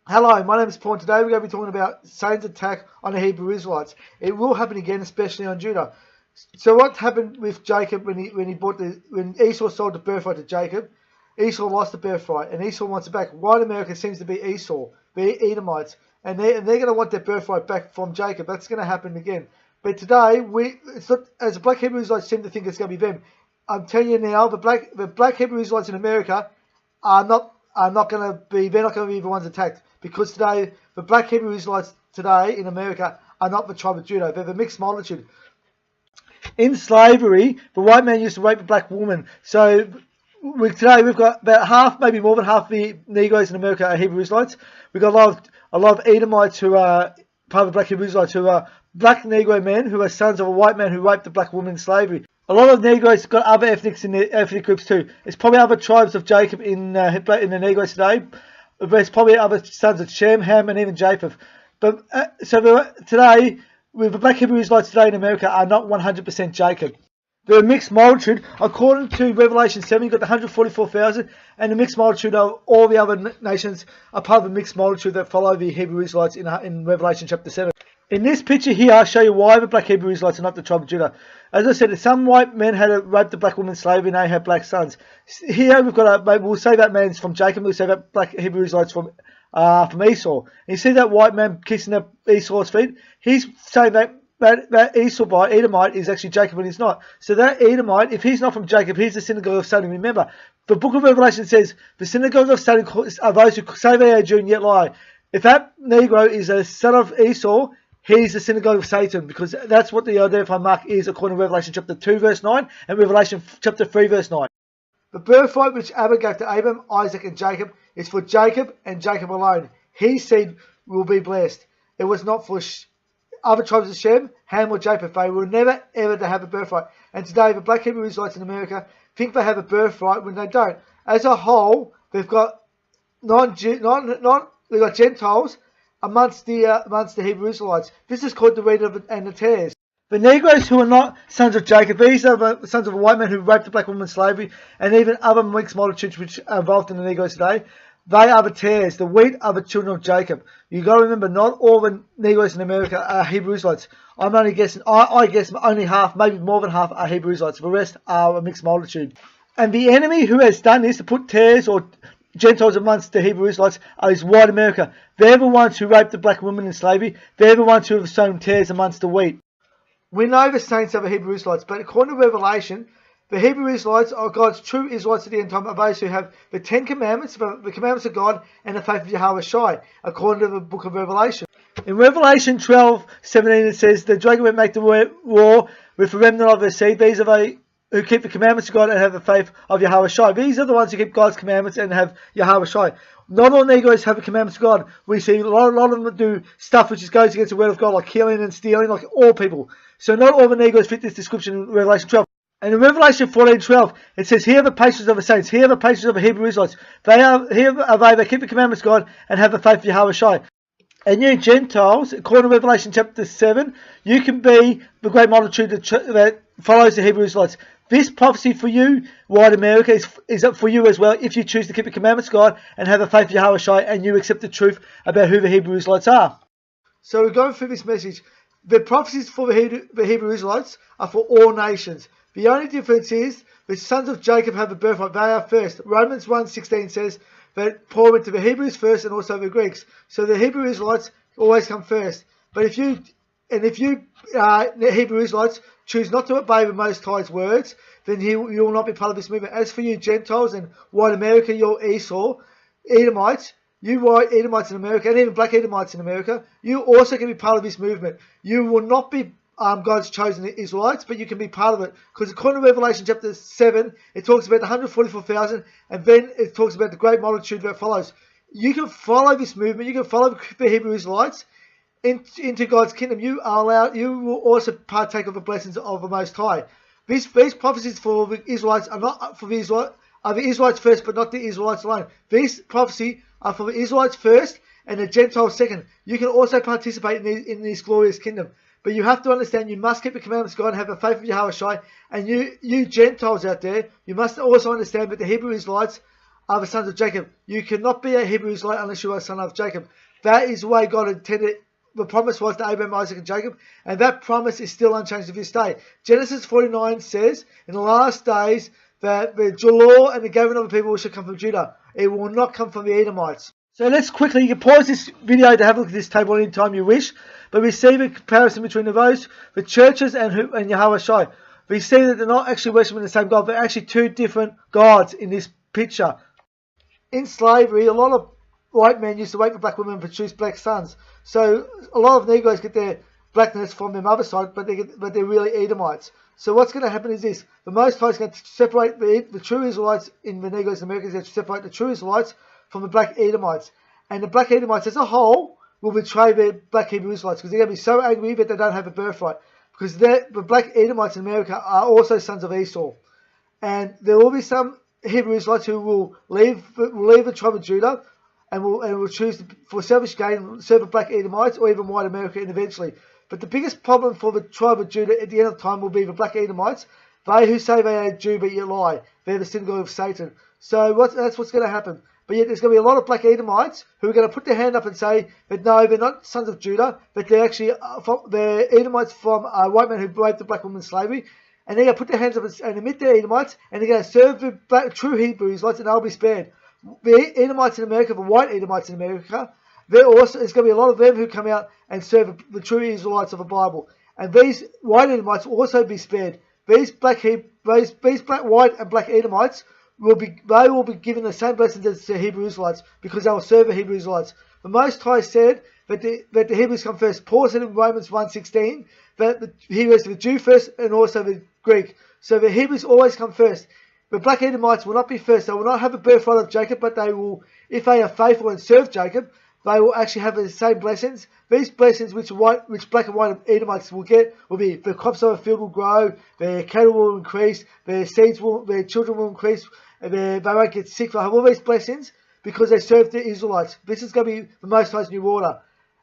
Hello, my name is Paul and today we're going to be talking about Satan's attack on the Hebrew Israelites. It will happen again, especially on Judah. So what happened with Jacob when Esau sold the birthright to Jacob? Esau lost the birthright and Esau wants it back. White America seems to be Esau, the Edomites, and they're going to want their birthright back from Jacob. That's going to happen again. But today, it's not, as the black Hebrew Israelites seem to think it's going to be them. I'm telling you now, the black Hebrew Israelites in America are not going to be. They're not going to be the ones attacked, because today the black Hebrew Israelites today in America are not the tribe of Judah. They're the mixed multitude. In slavery, the white man used to rape a black woman. So today we've got about half, maybe more than half the Negros in America are Hebrew Israelites. We've got a lot of Edomites who are part of the black Hebrew Israelites, who are black Negro men who are sons of a white man who raped a black woman in slavery. A lot of Negroes got other ethnics in the ethnic groups too. It's probably other tribes of Jacob in the Negroes today. There's probably other sons of Shem, Ham, and even Japheth. But today, with the black Hebrew Israelites today in America are not 100% Jacob. They're a mixed multitude. According to Revelation 7, you've got the 144,000, and the mixed multitude of all the other nations are part of the mixed multitude that follow the Hebrew Israelites in Revelation chapter 7. In this picture here, I'll show you why the black Hebrew Israelites are not the tribe of Judah. As I said, some white men had raped a black woman in slavery and they had black sons. Here we've got we'll say that man's from Jacob, we'll say that black Hebrew Israelites from Esau. And you see that white man kissing up Esau's feet? He's saying that Esau by Edomite is actually Jacob and he's not. So that Edomite, if he's not from Jacob, he's the synagogue of Satan. Remember, the book of Revelation says the synagogue of Satan are those who say they are Jew and yet lie. If that Negro is a son of Esau, he's the synagogue of Satan, because that's what the identifying mark is according to Revelation chapter 2 verse 9 and Revelation chapter 3 verse 9. The birthright which Abba gave to Abram, Isaac and Jacob is for Jacob and Jacob alone. His seed will be blessed. It was not for other tribes of Shem, Ham or Japheth. They were never ever to have a birthright. And today the black Hebrew Israelites in America think they have a birthright when they don't. As a whole, they've got they've got Gentiles amongst the Hebrew Israelites. This is called the wheat and the tares. The Negroes who are not sons of Jacob, these are the sons of a white man who raped a black woman in slavery, and even other mixed multitudes which are involved in the Negroes today. They are the tares. The wheat are the children of Jacob. You got to remember, not all the Negroes in America are Hebrew Israelites. I'm only guessing. I guess only half, maybe more than half, are Hebrew Israelites. The rest are a mixed multitude. And the enemy who has done this to put tares or Gentiles amongst the Hebrew Israelites is white America. They're the ones who raped the black woman in slavery. They're the ones who have sown tares amongst the wheat. We know the saints are the Hebrew Israelites, but according to Revelation, the Hebrew Israelites are God's true Israelites at the end time, are those who have the 10 Commandments, the commandments of God, and the faith of Yahweh Shai, according to the book of Revelation. In Revelation 12:17 it says, the dragon will make the war with the remnant of their seed. These are they who keep the commandments of God and have the faith of Yahweh Shai. These are the ones who keep God's commandments and have Yahweh Shai. Not all Negroes have the commandments of God. We see a lot of them do stuff which goes against the word of God, like killing and stealing, like all people. So not all the Negroes fit this description in Revelation 12. And in Revelation 14:12, it says, here are the patience of the saints, here are the patience of the Hebrew Israelites. Here are they that keep the commandments of God and have the faith of Yahweh Shai. And you Gentiles, according to Revelation chapter 7, you can be the great multitude that follows the Hebrew Israelites. This prophecy for you, white America, is up for you as well if you choose to keep the commandments of God and have the faith of Yahweh Shai and you accept the truth about who the Hebrew Israelites are. So we're going through this message. The prophecies for the Hebrew Israelites are for all nations. The only difference is the sons of Jacob have a birthright. They are first. Romans 1:16 says that Paul went to the Hebrews first and also the Greeks. So the Hebrew Israelites always come first. But if you the Hebrew Israelites choose not to obey the Most High's words, then you will not be part of this movement. As for you Gentiles and white America, you're Esau, Edomites, you white Edomites in America, and even black Edomites in America, you also can be part of this movement. You will not be God's chosen Israelites, but you can be part of it. Because according to Revelation chapter 7, it talks about the 144,000, and then it talks about the great multitude that follows. You can follow this movement, you can follow the Hebrew Israelites into God's kingdom. You will also partake of the blessings of the Most High. These prophecies for the Israelites are not for the Israelites first, but not the Israelites alone. These prophecies are for the Israelites first and the Gentiles second. You can also participate in this glorious kingdom. But you have to understand, you must keep the commandments of God and have the faith of Yahweh Shai. And you Gentiles out there, you must also understand that the Hebrew Israelites are the sons of Jacob. You cannot be a Hebrew Israelite unless you are a son of Jacob. That is the way God intended. The promise was to Abraham, Isaac, and Jacob, and that promise is still unchanged to this day. Genesis 49 says, in the last days, that the law and the gathering of the people shall come from Judah. It will not come from the Edomites. So let's quickly, you can pause this video to have a look at this table any time you wish, but we see the comparison between the churches and Yahweh Shai. We see that they're not actually worshiping the same God, they're actually two different gods in this picture. In slavery, a lot of white men used to rape the black women and produce black sons. So a lot of Negroes get their blackness from their mother's side, but they're really Edomites. So what's going to happen is this: the Most High is going to separate the true Israelites in the Negroes and Americans. Going to separate the true Israelites from the black Edomites, and the black Edomites as a whole will betray the black Hebrew Israelites because they're going to be so angry that they don't have a birthright. Because the black Edomites in America are also sons of Esau, and there will be some Hebrew Israelites who will leave the tribe of Judah and will choose for selfish gain serve the black Edomites or even white America eventually. But the biggest problem for the tribe of Judah at the end of time will be the black Edomites. They who say they are Jew but yet lie. They're the synagogue of Satan. So that's what's going to happen. But yet there's going to be a lot of black Edomites who are going to put their hand up and say that no, they're not sons of Judah, but they're actually they're Edomites from white men who raped the black woman in slavery. And they're going to put their hands up and admit they're Edomites, and they're going to serve the true Hebrew Israelites, and they'll be spared. The Edomites in America, the white Edomites in America, there's going to be a lot of them who come out and serve the true Israelites of the Bible. And these white Edomites will also be spared. These black, white, and black Edomites will be given the same blessings as the Hebrew Israelites because they will serve the Hebrew Israelites. The Most High said that the Hebrews come first. Paul said in Romans 1:16 that he was the Jew first and also the Greek. So the Hebrews always come first. The black Edomites will not be first. They will not have a birthright of Jacob, but they will, if they are faithful and serve Jacob, they will actually have the same blessings. These blessings which black and white Edomites will get will be the crops of the field will grow, their cattle will increase, their children will increase, and they won't get sick. They'll have all these blessings because they serve the Israelites. This is going to be the Most High's new order.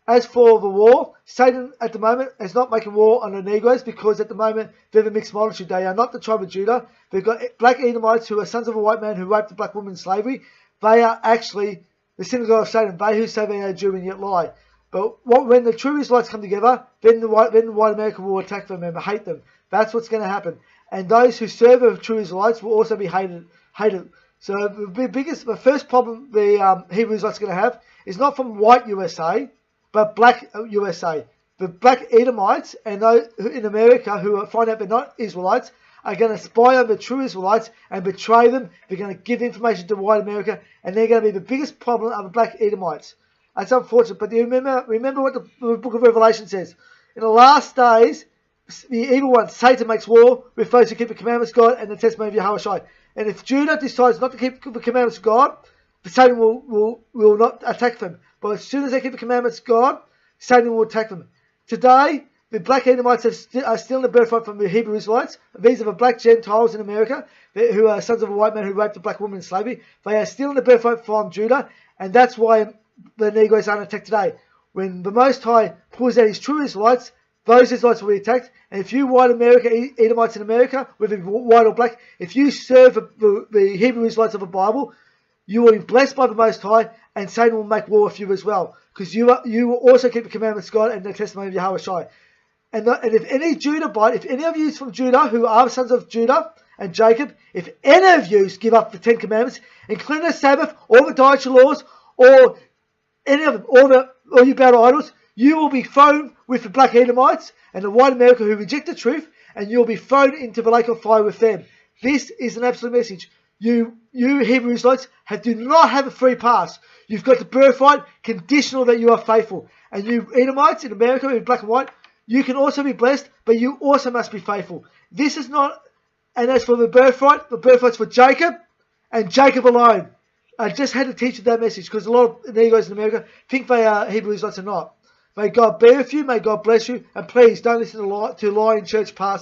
As for the war, Satan at the moment is not making war on the Negroes because at the moment they're the mixed multitude. They are not the tribe of Judah. They've got black Edomites who are sons of a white man who raped a black woman in slavery. They are actually the synagogue of Satan. They who say they are Jew and yet lie. But when the true Israelites come together, then the white America will attack them and hate them. That's what's going to happen. And those who serve the true Israelites will also be hated. So the first problem the Hebrew Israelites are going to have is not from white USA, but black USA. The black Edomites and those in America who find out they're not Israelites are going to spy on the true Israelites and betray them. They're going to give information to white America, and they're going to be the biggest problem of the black Edomites. That's unfortunate, but you remember what the book of Revelation says. In the last days, the evil one, Satan, makes war with those who keep the commandments of God and the testimony of Yahweh Shai. And if Judah decides not to keep the commandments of God, Satan will not attack them. But as soon as they keep the commandments of God, Satan will attack them. Today, the black Edomites are still in the birthright from the Hebrew Israelites. These are the black Gentiles in America who are sons of a white man who raped a black woman in slavery. They are still in the birthright from Judah, and that's why the Negroes aren't attacked today. When the Most High pulls out his true Israelites, those Israelites will be attacked. And if you white Edomites in America, whether white or black, if you serve the Hebrew Israelites of the Bible, you will be blessed by the Most High, and Satan will make war with you as well. Because you will also keep the commandments of God and the testimony of Yahweh Shai. And if any Judahite, if any of you from Judah who are sons of Judah and Jacob, if any of you give up the 10 commandments, including the Sabbath, all the dietary laws, or any of them, all you bow to idols, you will be thrown with the black Edomites and the white America who reject the truth, and you'll be thrown into the lake of fire with them. This is an absolute message. You Hebrew Israelites do not have a free pass. You've got the birthright conditional that you are faithful. And you Edomites in America in black and white, you can also be blessed, but you also must be faithful. This is not, and as for the birthright's for Jacob and Jacob alone. I just had to teach you that message because a lot of Negroes in America think they are Hebrew Israelites and not. May God be with you, may God bless you, and please don't listen to lying church pastors.